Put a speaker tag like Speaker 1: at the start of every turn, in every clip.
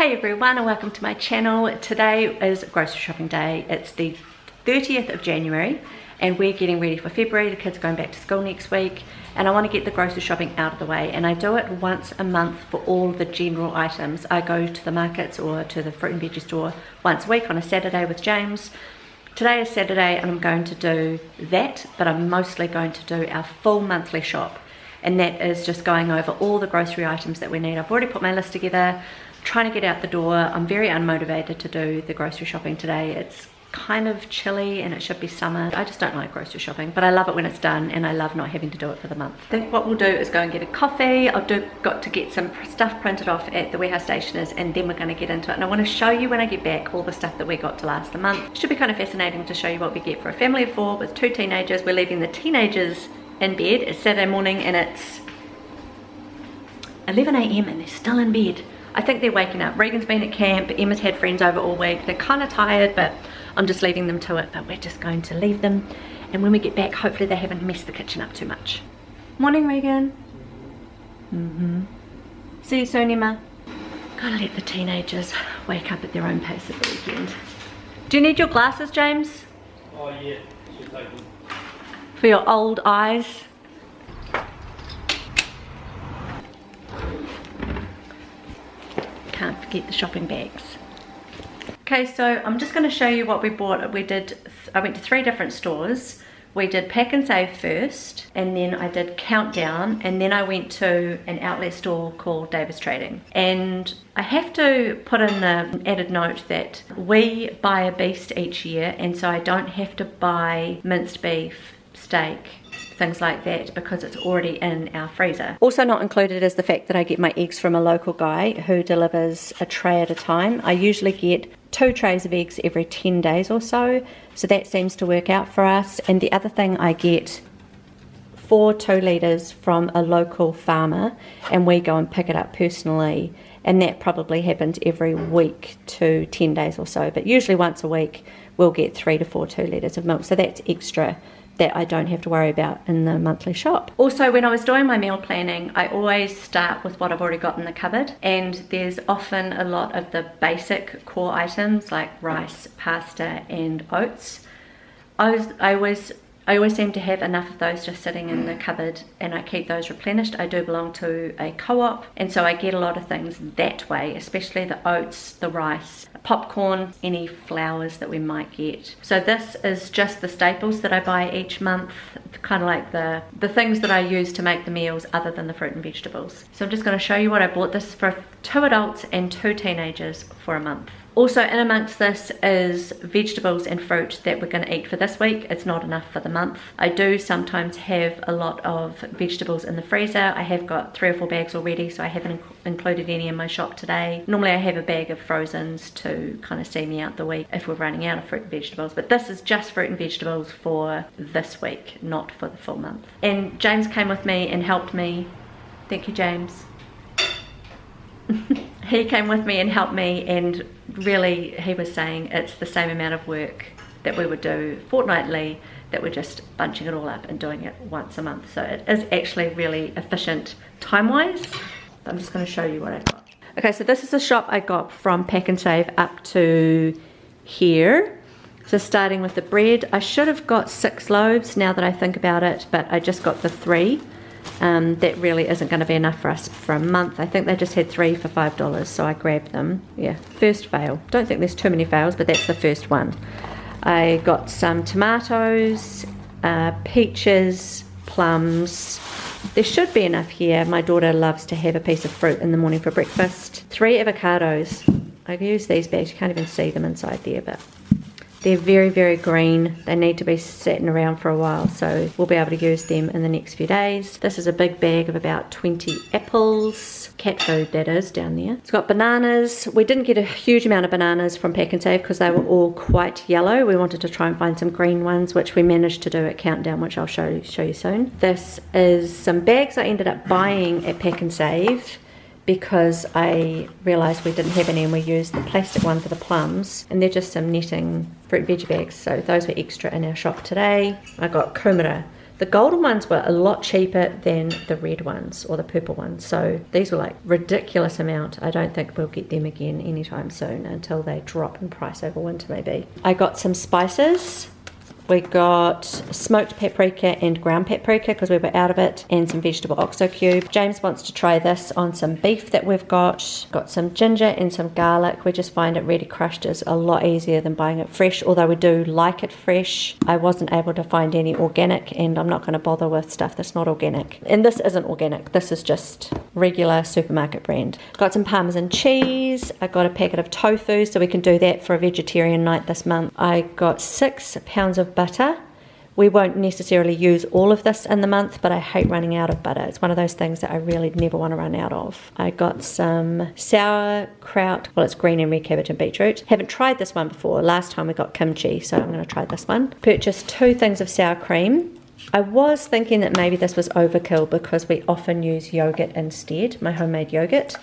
Speaker 1: Hey everyone and welcome to my channel. Today is grocery shopping day. It's the 30th of January and we're getting ready for February. The kids are going back to school next week and I want to get the grocery shopping out of the way, and I do it once a month for all the general items. I go to the markets or to the fruit and veggie store once a week on a Saturday with James. Today is Saturday and I'm going to do that, but I'm mostly going to do our full monthly shop, and that is just going over all the grocery items that we need. I've already put my list together, trying to get out the door. I'm very unmotivated to do the grocery shopping today. It's kind of chilly and it should be summer. I just don't like grocery shopping, but I love it when it's done and I love not having to do it for the month. I think what we'll do is go and get a coffee. I've got to get some stuff printed off at the warehouse stationers and then we're going to get into it. And I want to show you when I get back all the stuff that we got to last the month. It should be kind of fascinating to show you what we get for a family of 4 with 2 teenagers. We're leaving the teenagers in bed. It's Saturday morning and it's 11 AM and they're still in bed. I think they're waking up. Regan's been at camp, Emma's had friends over all week. They're kind of tired, but I'm just leaving them to it. But we're just going to leave them, and when we get back, hopefully they haven't messed the kitchen up too much. Morning, Regan. See you soon, Emma. Gotta let the teenagers wake up at their own pace at the weekend. Do you need your glasses, James?
Speaker 2: Oh yeah, should take them.
Speaker 1: For your old eyes? Can't forget the shopping bags. Okay, so I'm just going to show you what we bought. I went to 3 different stores. We did Pack and Save first, and then I did Countdown, and then I went to an outlet store called Davis Trading. And I have to put in the added note that we buy a beast each year, and so I don't have to buy minced beef, steak, things like that, because it's already in our freezer. Also not included is the fact that I get my eggs from a local guy who delivers a tray at a time. I usually get 2 trays of eggs every 10 days or so that seems to work out for us. And the other thing, I get 4 2 litres from a local farmer and we go and pick it up personally, and that probably happens every week to 10 days or so, but usually once a week we'll get 3 to 4 2 litres of milk, so that's extra that I don't have to worry about in the monthly shop. Also, when I was doing my meal planning, I always start with what I've already got in the cupboard, and there's often a lot of the basic core items like rice, pasta and oats. I always seem to have enough of those just sitting in the cupboard, and I keep those replenished. I do belong to a co-op, and so I get a lot of things that way, especially the oats, the rice, popcorn, any flours that we might get. So this is just the staples that I buy each month, kind of like the things that I use to make the meals other than the fruit and vegetables. So I'm just going to show you what I bought. This is for 2 adults and 2 teenagers for a month. Also in amongst this is vegetables and fruit that we're going to eat for this week. It's not enough for the month. I do sometimes have a lot of vegetables in the freezer. I have got 3 or 4 bags already, so I haven't included any in my shop today. Normally I have a bag of frozens to kind of see me out the week if we're running out of fruit and vegetables, but this is just fruit and vegetables for this week, not for the full month. And James came with me and helped me. Thank you, James. He came with me and helped me, and really he was saying it's the same amount of work that we would do fortnightly, that we're just bunching it all up and doing it once a month. So it is actually really efficient time-wise. I'm just going to show you what I got. Okay, so this is the shop I got from Pack and Save up to here. So starting with the bread, I should have got 6 loaves now that I think about it, but I just got the 3. That really isn't going to be enough for us for a month. I think they just had 3 for $5, so I grabbed them. Yeah, first fail. Don't think there's too many fails, but that's the first one. I got some tomatoes, peaches, plums. There should be enough here. My daughter loves to have a piece of fruit in the morning for breakfast. 3 avocados. I've used these bags. You can't even see them inside there, but they're very, very green. They need to be sitting around for a while, so we'll be able to use them in the next few days. This is a big bag of about 20 apples. Cat food, that is, down there. It's got bananas. We didn't get a huge amount of bananas from Pack and Save because they were all quite yellow. We wanted to try and find some green ones, which we managed to do at Countdown, which I'll show you soon. This is some bags I ended up buying at Pack and Save because I realised we didn't have any, and we used the plastic one for the plums, and they're just some netting fruit and veggie bags, so those were extra in our shop today. I got kumara. The golden ones were a lot cheaper than the red ones or the purple ones. So these were like ridiculous amount. I don't think we'll get them again anytime soon until they drop in price over winter maybe. I got some spices. We got smoked paprika and ground paprika because we were out of it, and some vegetable oxo cube. James wants to try this on some beef that we've got. Got some ginger and some garlic. We just find it ready crushed is a lot easier than buying it fresh, although we do like it fresh. I wasn't able to find any organic, and I'm not going to bother with stuff that's not organic. And this isn't organic. This is just regular supermarket brand. Got some Parmesan cheese. I got a packet of tofu, so we can do that for a vegetarian night this month. I got 6 pounds of butter. We won't necessarily use all of this in the month, but I hate running out of butter. It's one of those things that I really never want to run out of. I got some sauerkraut. Well, it's green and red cabbage and beetroot. Haven't tried this one before. Last time we got kimchi, so I'm going to try this one. Purchased 2 things of sour cream. I was thinking that maybe this was overkill because we often use yogurt instead, my homemade yogurt.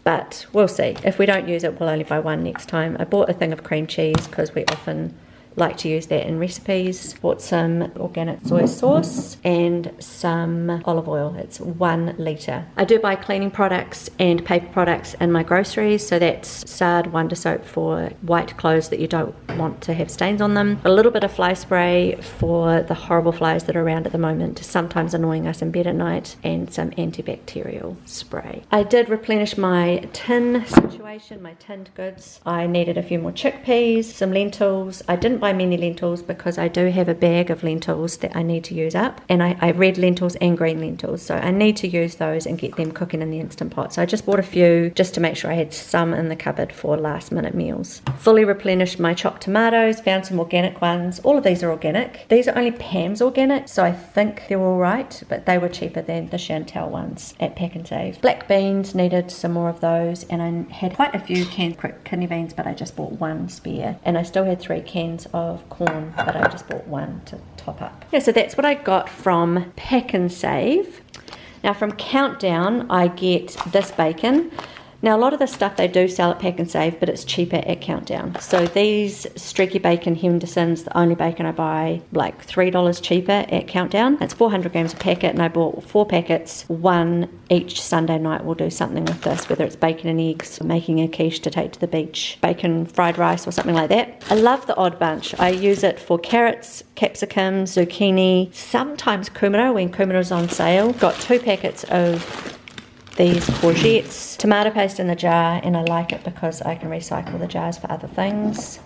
Speaker 1: But we'll see. If we don't use it, we'll only buy one next time. I bought a thing of cream cheese because we often like to use that in recipes. Bought some organic soy sauce and some olive oil. It's 1 litre. I do buy cleaning products and paper products in my groceries, so that's Sard Wonder Soap for white clothes that you don't want to have stains on them. A little bit of fly spray for the horrible flies that are around at the moment, sometimes annoying us in bed at night, and some antibacterial spray. I did replenish my tin situation, my tinned goods. I needed a few more chickpeas, some lentils. I didn't buy many lentils because I do have a bag of lentils that I need to use up, and I red lentils and green lentils, so I need to use those and get them cooking in the Instant Pot. So I just bought a few just to make sure I had some in the cupboard for last minute meals. Fully replenished my chopped tomatoes, found some organic ones. All of these are organic. These are only Pam's organic, so I think they're all right, but they were cheaper than the Chantel ones at Pack and Save. Black beans, needed some more of those, and I had quite a few canned kidney beans, but I just bought 1 spare, and I still had 3 cans of corn, but I just bought 1 to top up. Yeah, so that's what I got from Pack and Save. Now from Countdown, I get this bacon. Now a lot of the stuff they do sell at Pack and Save, but it's cheaper at Countdown. So these streaky bacon Henderson's, the only bacon I buy, like $3 cheaper at Countdown. It's 400 grams a packet, and I bought 4 packets, 1 each Sunday night. We'll do something with this, whether it's bacon and eggs, making a quiche to take to the beach, bacon fried rice or something like that. I love the Odd Bunch. I use it for carrots, capsicum, zucchini, sometimes kumara when kumara's on sale. Got 2 packets of these courgettes, tomato paste in the jar, and I like it because I can recycle the jars for other things.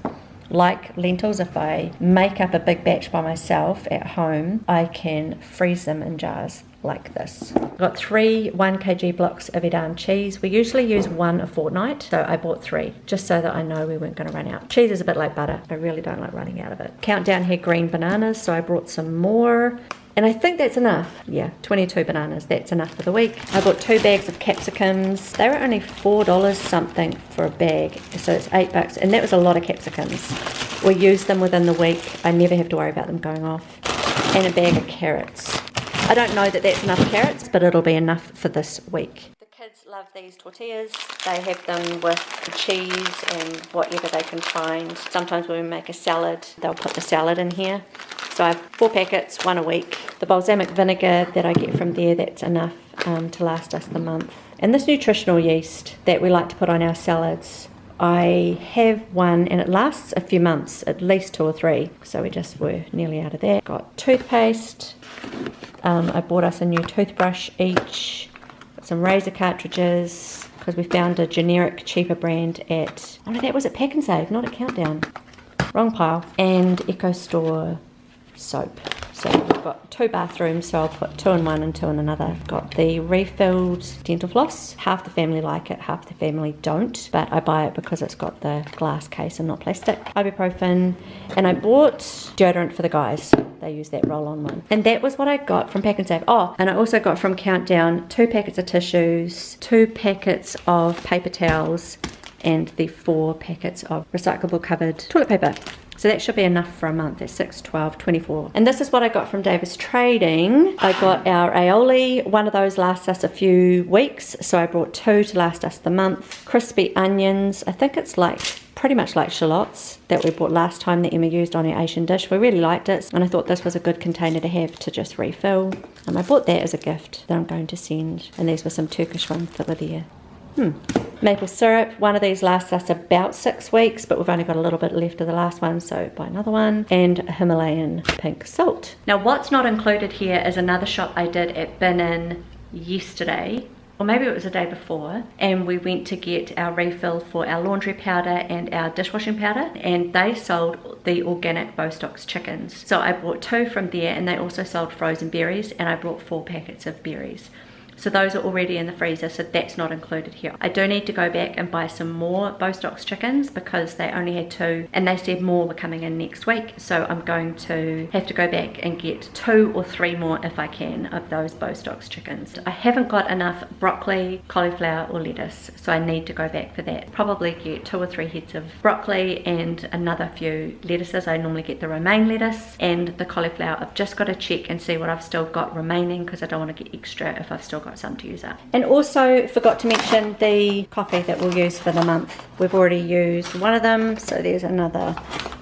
Speaker 1: Like lentils, if I make up a big batch by myself at home, I can freeze them in jars like this. Got 3 1 kg blocks of Edam cheese. We usually use 1 a fortnight, so I bought 3 just so that I know we weren't going to run out. Cheese is a bit like butter. I really don't like running out of it. Countdown had green bananas, so I brought some more. And I think that's enough. Yeah, 22 bananas, that's enough for the week. I bought 2 bags of capsicums. They were only $4 something for a bag, so it's $8, and that was a lot of capsicums. We use them within the week. I never have to worry about them going off. And a bag of carrots. I don't know that that's enough carrots, but it'll be enough for this week. The kids love these tortillas. They have them with cheese and whatever they can find. Sometimes when we make a salad, they'll put the salad in here. So I have 4 packets, 1 a week. The balsamic vinegar that I get from there, that's enough to last us the month. And this nutritional yeast that we like to put on our salads, I have one and it lasts a few months, at least 2 or 3. So we just were nearly out of that. Got toothpaste. I bought us a new toothbrush each. Got some razor cartridges because we found a generic cheaper brand at, oh no, that was at Pack and Save, not at Countdown. Wrong pile. And Eco Store soap. So we've got 2 bathrooms, so I'll put 2 in one and 2 in another. Got the refilled dental floss. Half the family like it, half the family don't, but I buy it because it's got the glass case and not plastic. Ibuprofen, and I bought deodorant for the guys. They use that roll-on one. And that was what I got from Pack and Save. Oh, and I also got from Countdown 2 packets of tissues, 2 packets of paper towels, and the 4 packets of recyclable covered toilet paper. So that should be enough for a month. That's 6, 12, 24. And this is what I got from Davis Trading. I got our aioli. One of those lasts us a few weeks, so I brought 2 to last us the month. Crispy onions. I think it's like pretty much like shallots that we bought last time that Emma used on her Asian dish. We really liked it, and I thought this was a good container to have to just refill. And I bought that as a gift that I'm going to send. And these were some Turkish ones that were there. Maple syrup. One of these lasts us about 6 weeks, but we've only got a little bit left of the last one, so buy another one. And Himalayan pink salt. Now what's not included here is another shop I did at Bin yesterday, or maybe it was the day before, and we went to get our refill for our laundry powder and our dishwashing powder, and they sold the organic Bostock's chickens. So I bought 2 from there, and they also sold frozen berries, and I brought 4 packets of berries. So those are already in the freezer, so that's not included here. I do need to go back and buy some more Bostock's chickens because they only had 2 and they said more were coming in next week. So I'm going to have to go back and get 2 or 3 more if I can of those Bostock's chickens. I haven't got enough broccoli, cauliflower or lettuce, so I need to go back for that. Probably get 2 or 3 heads of broccoli and another few lettuces. I normally get the romaine lettuce and the cauliflower. I've just got to check and see what I've still got remaining because I don't want to get extra if I've still got some to use up. And also forgot to mention the coffee that we'll use for the month. We've already used one of them, so there's another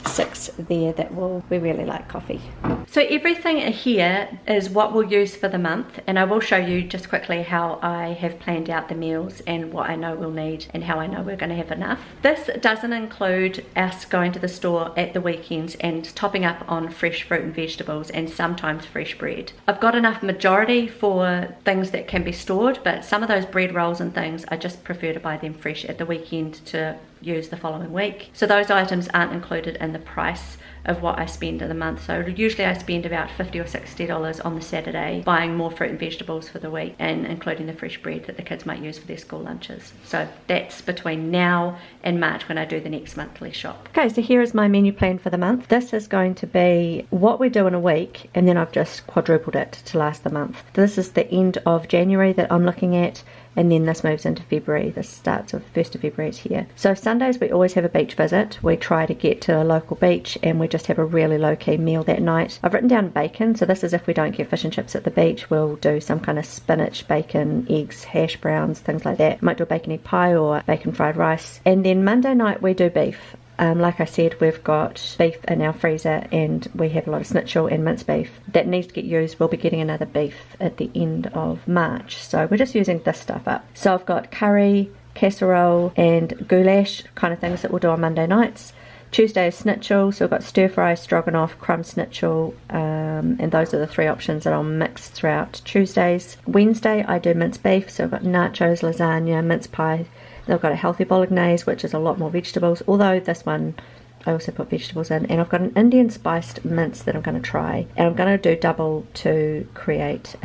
Speaker 1: 6 there that we really like coffee. So everything here is what we'll use for the month, and I will show you just quickly how I have planned out the meals and what I know we'll need and how I know we're going to have enough. This doesn't include us going to the store at the weekends and topping up on fresh fruit and vegetables and sometimes fresh bread. I've got enough majority for things that can be stored, but some of those bread rolls and things I just prefer to buy them fresh at the weekend to use the following week. So those items aren't included in the price of what I spend in the month. So usually I spend about $50 or $60 on the Saturday buying more fruit and vegetables for the week, and including the fresh bread that the kids might use for their school lunches. So that's between now and March when I do the next monthly shop. Okay, so here is my menu plan for the month. This is going to be what we do in a week, and then I've just quadrupled it to last the month. This is the end of January that I'm looking at, and then this moves into February. This starts of 1st of February here. So Sundays we always have a beach visit. We try to get to a local beach and we just have a really low-key meal that night. I've written down bacon, so this is if we don't get fish and chips at the beach, we'll do some kind of spinach, bacon, eggs, hash browns, things like that. Might do a bacon egg pie or bacon fried rice. And then Monday night we do beef. Like I said, we've got beef in our freezer and we have a lot of schnitzel and minced beef that needs to get used. We'll be getting another beef at the end of March, so we're just using this stuff up. So I've got curry, casserole and goulash, kind of things that we'll do on Monday nights. Tuesday is schnitzel, so we've got stir fry, stroganoff, crumb schnitzel, and those are the 3 options that I'll mix throughout Tuesdays. Wednesday I do minced beef, so I've got nachos, lasagna, mince pie. I've got a healthy bolognese, which is a lot more vegetables, although this one I also put vegetables in. And I've got an Indian spiced mince that I'm going to try, and I'm going to do double to create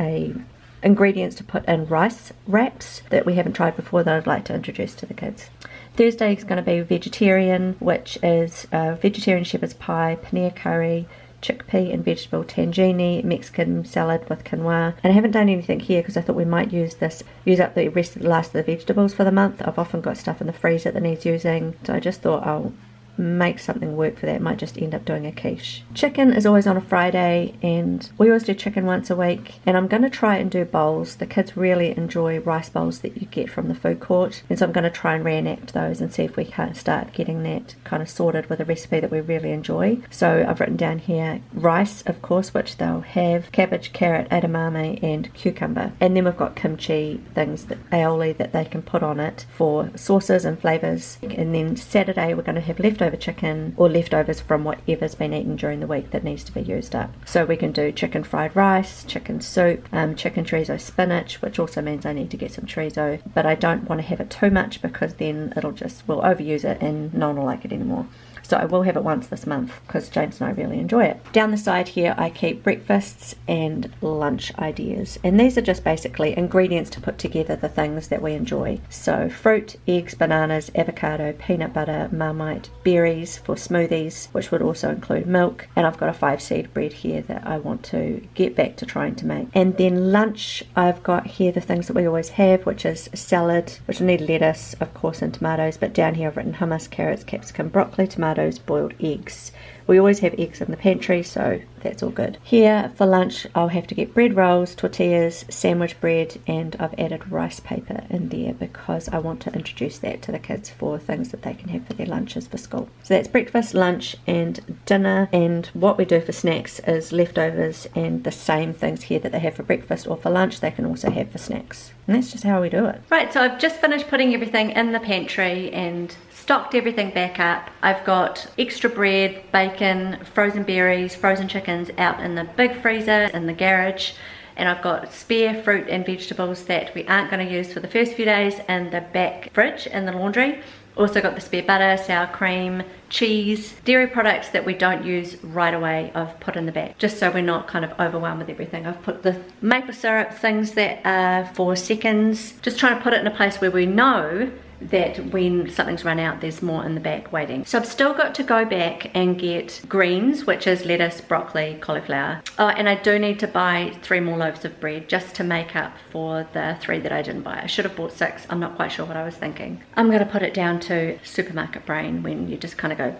Speaker 1: ingredients to put in rice wraps that we haven't tried before that I'd like to introduce to the kids. Thursday is going to be vegetarian, which is vegetarian shepherd's pie, paneer curry, chickpea and vegetable tangini, Mexican salad with quinoa. And I haven't done anything here because I thought we might use up the last of the vegetables for the month. I've often got stuff in the freezer that needs using, so I just thought I'll make something work for that. Might just end up doing a quiche. Chicken is always on a Friday, and we always do chicken once a week, and I'm going to try and do bowls. The kids really enjoy rice bowls that you get from the food court, and so I'm going to try and reenact those and see if we can't start getting that kind of sorted with a recipe that we really enjoy. So I've written down here rice, of course, which they'll have, cabbage, carrot, edamame and cucumber, and then we've got kimchi things, aioli that they can put on it for sauces and flavours. And then Saturday we're going to have leftover chicken or leftovers from whatever's been eaten during the week that needs to be used up. So we can do chicken fried rice, chicken soup, chicken chorizo spinach, which also means I need to get some chorizo, but I don't want to have it too much because then we'll overuse it and no one will like it anymore. So I will have it once this month because James and I really enjoy it. Down the side here I keep breakfasts and lunch ideas, and these are just basically ingredients to put together the things that we enjoy. So fruit, eggs, bananas, avocado, peanut butter, Marmite, berries for smoothies, which would also include milk, and I've got a 5-seed bread here that I want to get back to trying to make. And then lunch, I've got here the things that we always have, which is salad, which will need lettuce of course and tomatoes, but down here I've written hummus, carrots, capsicum, broccoli, tomatoes, boiled eggs, We always have eggs in the pantry, so that's all good. Here for lunch I'll have to get bread rolls, tortillas, sandwich bread, and I've added rice paper in there because I want to introduce that to the kids for things that they can have for their lunches for school. So that's breakfast, lunch and dinner, and what we do for snacks is leftovers and the same things here that they have for breakfast or for lunch they can also have for snacks. And that's just how we do it. Right, so I've just finished putting everything in the pantry and stocked everything back up. I've got extra bread, bacon, frozen berries, frozen chickens out in the big freezer in the garage, and I've got spare fruit and vegetables that we aren't going to use for the first few days in the back fridge in the laundry. Also got the spare butter, sour cream, cheese, dairy products that we don't use right away I've put in the back, just so we're not kind of overwhelmed with everything. I've put the maple syrup, things that are for seconds, just trying to put it in a place where we know that when something's run out there's more in the back waiting. So I've still got to go back and get greens, which is lettuce, broccoli, cauliflower. Oh, and I do need to buy 3 more loaves of bread just to make up for the 3 that I didn't buy. I should have bought 6. I'm not quite sure what I was thinking. I'm gonna put it down to supermarket brain when you just kind of go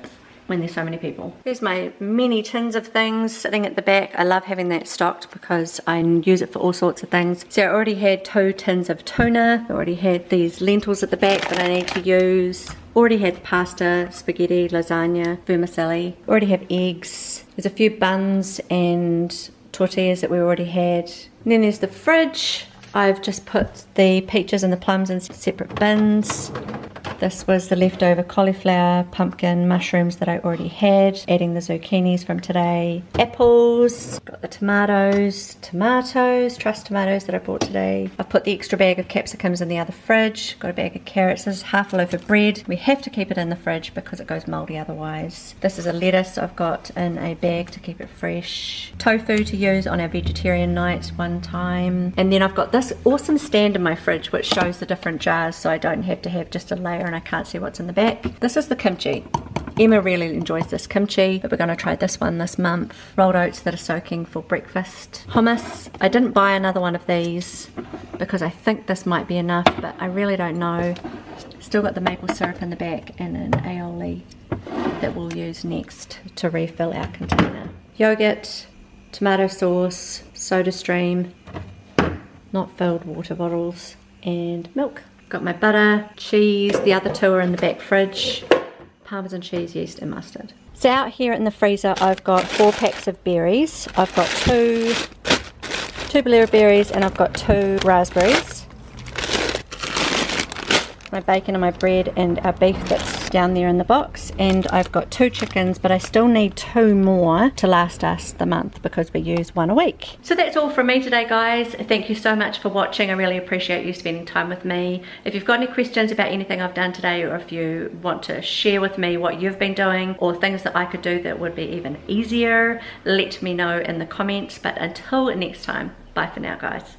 Speaker 1: when there's so many people. Here's my mini tins of things sitting at the back. I love having that stocked because I use it for all sorts of things. So I already had 2 tins of tuna. I already had these lentils at the back that I need to use. Already had pasta, spaghetti, lasagna, vermicelli. Already have eggs. There's a few buns and tortillas that we already had. And then there's the fridge. I've just put the peaches and the plums in separate bins. This was the leftover cauliflower, pumpkin, mushrooms that I already had, adding the zucchinis from today. Apples, got the tomatoes, trust tomatoes that I bought today. I've put the extra bag of capsicums in the other fridge, got a bag of carrots. This is half a loaf of bread. We have to keep it in the fridge because it goes mouldy otherwise. This is a lettuce I've got in a bag to keep it fresh. Tofu to use on our vegetarian night one time. And then I've got this awesome stand in my fridge which shows the different jars so I don't have to have just a layer and I can't see what's in the back. This is the kimchi. Emma really enjoys this kimchi, but we're going to try this one this month. Rolled oats that are soaking for breakfast. Hummus. I didn't buy another one of these because I think this might be enough, but I really don't know. Still got the maple syrup in the back and an aioli that we'll use next to refill our container. Yogurt, tomato sauce, soda stream, not filled water bottles, and milk. Got my butter, cheese, the other 2 are in the back fridge, Parmesan cheese, yeast and mustard. So out here in the freezer I've got 4 packs of berries. I've got 2 blueberry berries and I've got 2 raspberries. My bacon and my bread and our beef that's down there in the box, and I've got 2 chickens, but I still need 2 more to last us the month because we use 1 a week. So that's all from me today, guys. Thank you so much for watching. I really appreciate you spending time with me. If you've got any questions about anything I've done today, or if you want to share with me what you've been doing or things that I could do that would be even easier, let me know in the comments. But until next time, bye for now, guys.